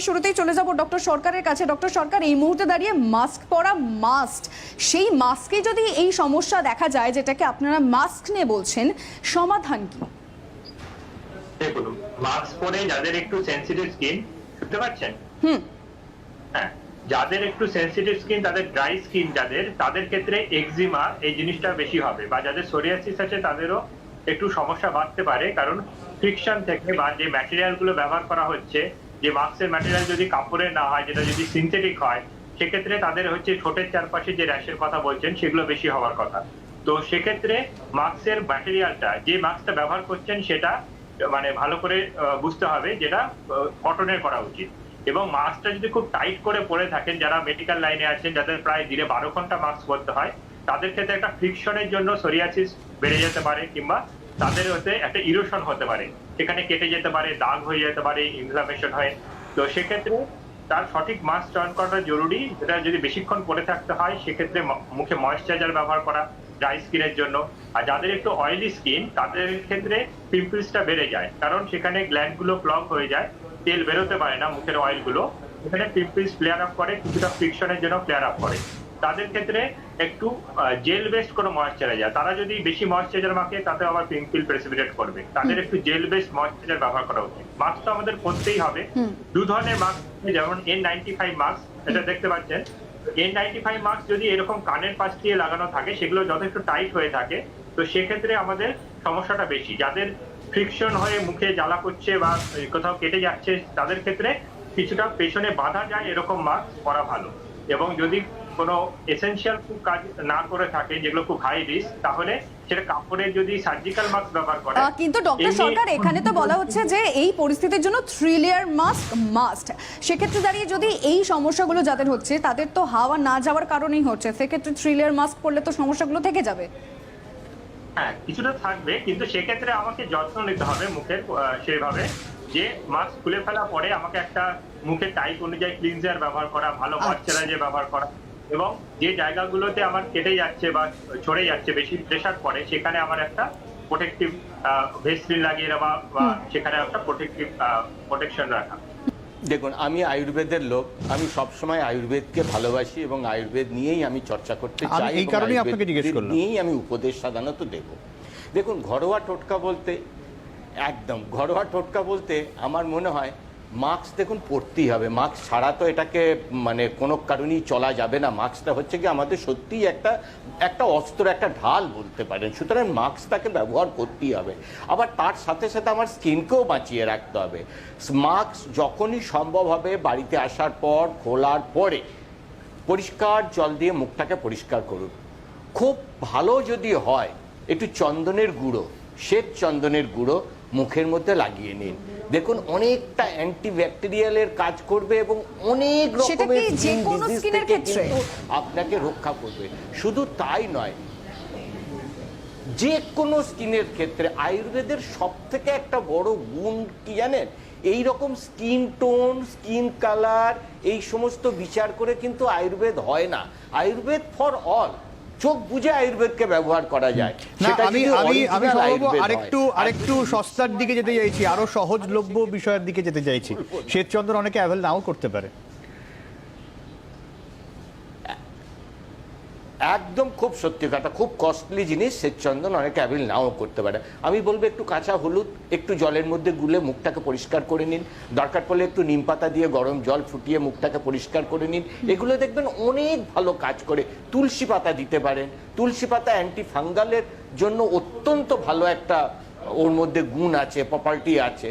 শুরুতেই চলে যাব ডক্টর সরকারের কাছে। ডক্টর সরকার, এই মুহূর্তে দাঁড়িয়ে মাস্ক পরা মাস্ট, সেই মাস্কে যদি এই সমস্যা দেখা যায় যেটাকে আপনারা মাস্ক নিয়ে বলছেন, সমাধান কি? দেখুন, মাস্ক পরে যাদের একটু সেনসিটিভ স্কিন, শুনতে পাচ্ছেন? হ্যাঁ, যাদের একটু সেনসিটিভ স্কিন, তাদের ড্রাই স্কিন, তাদের ক্ষেত্রে এক্সিমা এই জিনিসটা বেশি হবে, বা যাদের সোরিয়াসিস আছে তাদেরও একটু সমস্যা বাড়তে পারে। কারণ ফ্রিকশন থেকে বা যে ম্যাটেরিয়াল গুলো ব্যবহার করা হচ্ছে, যে মাস্কের ম্যাটেরিয়াল যদি কাপড়ের না হয়, যেটা যদি সিনথেটিক হয়, সেক্ষেত্রে তাদের হচ্ছে ঠোঁটের চারপাশে যে র্যাশের কথা বলছেন সেগুলো বেশি হওয়ার কথা। তো সেক্ষেত্রে মাস্কের ম্যাটেরিয়ালটা, যে মাস্কটা ব্যবহার করছেন সেটা মানে ভালো করে বুঝতে হবে, যেটা কটনের করা উচিত। এবং মাস্কটা যদি খুব টাইট করে পরে থাকেন, যারা মেডিকেল লাইনে আছেন, যাদের প্রায় দিনে 12 ঘন্টা মাস্ক পরতে হয়, তাদের ক্ষেত্রে একটা ফ্রিকশনের জন্য সোরিয়াসিস বেড়ে যেতে পারে, কিংবা তাদের হতে একটা ইরোশন হতে পারে, সেখানে কেটে যেতে পারে, দাগ হয়ে যেতে পারে, ইনফ্লামেশন হয়। তো সেক্ষেত্রে তার সঠিক মাস্ক চয়ন করাটা জরুরি। যেটা যদি বেশিক্ষণ পরে থাকতে হয়, সেক্ষেত্রে মুখে ময়েশ্চারাইজার ব্যবহার করা ড্রাই স্কিনের জন্য। আর যাদের একটু অয়েলি স্কিন, তাদের ক্ষেত্রে পিম্পলসটা বেড়ে যায়, কারণ সেখানে গ্ল্যান্ড গুলো ক্লগ হয়ে যায়, তেল বেরোতে পারে না মুখের অয়েল গুলো, এখানে পিম্পলস ফ্লেয়ার আপ করে, কিছুটা ফ্রিকশনের জন্য ফ্লেয়ার আপ করে। তাদের ক্ষেত্রে একটু জেল বেসড কোনো ময়েশ্চারাইজার, তারা যদি বেশি ময়েশ্চারাইজার মাখে তাতে আবার পিম্পল প্রেসিপিটেট করবে, তাদের একটু জেল বেসড ময়েশ্চারাইজার ব্যবহার করা উচিত। মাস্ক তো আমাদের করতেই হবে। দু ধরনের মাস্ক, যেমন N95 মাস্ক, এটা দেখতে পাচ্ছেন। N95 মাস্ক যদি এরকম কানের পাশ দিয়ে লাগানো থাকে, সেগুলো যথেষ্ট টাইট হয়ে থাকে, তো সেক্ষেত্রে আমাদের সমস্যাটা বেশি। যাদের ফ্রিকশন হয়ে মুখে জ্বালা করছে বা কোথাও কেটে যাচ্ছে, তাদের ক্ষেত্রে কিছুটা পেছনে বাঁধা যায় এরকম মাস্ক পরা ভালো। এবং যদি কোনো এসেনশিয়াল খুব কাজ না করে থাকে, যেগুলো খুব হাই রিস্ক, তাহলে সেটা কাপড়ের যদি সার্জিক্যাল মাস্ক ব্যবহার করে। কিন্তু ডক্টর সরকার, এখানে তো বলা হচ্ছে যে এই পরিস্থিতির জন্য 3 লেয়ার মাস্ক মাস্ট। সেক্ষেত্রে দাঁড়িয়ে যদি এই সমস্যাগুলো যাদের হচ্ছে, তাদের তো হাওয়া না যাওয়ার কারণেই হচ্ছে, সেক্ষেত্রে 3 লেয়ার মাস্ক পরলে তো সমস্যাগুলো থেকে যাবে। হ্যাঁ, কিছুটা থাকবে, কিন্তু সেক্ষেত্রে আমাকে যত্ন নিতে হবে মুখের সেভাবে, যে মাস্ক খুলে ফেলা পরে আমাকে একটা মুখের টাইপ অনুযায়ী ক্লিনজার ব্যবহার করা, ভালো ময়েশ্চারাইজার ব্যবহার করা, এবং যে জায়গাগুলোতে আমার কেটে যাচ্ছে বা ছড়ে যাচ্ছে, বেশি প্রেসার পড়ে, সেখানে আমার একটা প্রোটেক্টিভ ভেসলিন লাগিয়ে দেওয়া, বা সেখানে একটা প্রোটেকশন রাখা। দেখুন, আমি আয়ুর্বেদের লোক, আমি সবসময় আয়ুর্বেদকে ভালোবাসি এবং আয়ুর্বেদ নিয়েই আমি চর্চা করতে চাই, এই কারণেই আপনাকে জিজ্ঞেস করলাম, নিয়েই আমি উপদেশ সাধারণত দেব। দেখুন, ঘরোয়া টোটকা বলতে, একদম ঘরোয়া টোটকা বলতে আমার মনে হয় মাস্ক দেখুন পরতেই হবে। মাস্ক ছাড়া তো এটাকে মানে কোনো কারণেই চলা যাবে না। মাস্কটা হচ্ছে কি আমাদের সত্যিই একটা অস্ত্র, একটা ঢাল বলতে পারেন। সুতরাং মাস্কটাকে ব্যবহার করতেই হবে। আবার তার সাথে সাথে আমার স্কিনকেও বাঁচিয়ে রাখতে হবে। মাস্ক যখনই সম্ভব হবে বাড়িতে আসার পর, খোলার পরে পরিষ্কার জল দিয়ে মুখটাকে পরিষ্কার করুন। খুব ভালো যদি হয়, একটু চন্দনের গুঁড়ো, শ্বেত চন্দনের গুঁড়ো মুখের মধ্যে লাগিয়ে নিন। দেখুন, অনেকটা অ্যান্টিব্যাকটেরিয়ালের কাজ করবে এবং অনেক রকমের আপনাকে রক্ষা করবে। শুধু তাই নয়, যে কোনো স্কিনের ক্ষেত্রে আয়ুর্বেদের সব থেকে একটা বড় গুণ কি জানেন? এই রকম স্কিন টোন, স্কিন কালার, এই সমস্ত বিচার করে কিন্তু আয়ুর্বেদ হয় না। আয়ুর্বেদ ফর অল, চোখ বুঝে আয়ুর্বেদকে ব্যবহার করা যায়। আমি আরেকটু সস্তার দিকে যেতে চাইছি, আরো সহজলভ্য বিষয়ের দিকে যেতে চাইছি। শ্বেতচন্দন অনেকে অ্যাভেল নাও করতে পারে। একদম খুব সত্যি কথা, খুব কস্টলি জিনিস শ্বেতচন্দন অনেকে অ্যাভেল নাও করতে পারে। আমি বলবো একটু কাঁচা হলুদ একটু জলের মধ্যে গুলে মুখটাকে পরিষ্কার করে নিন। দরকার পড়লে একটু নিম পাতা দিয়ে গরম জল ফুটিয়ে মুখটাকে পরিষ্কার করে নিন। এগুলো দেখবেন অনেক ভালো কাজ করে। তুলসী পাতা দিতে পারেন। তুলসী পাতা অ্যান্টি ফাঙ্গালের জন্য অত্যন্ত ভালো একটা, ওর মধ্যে গুণ আছে, প্রপার্টি আছে।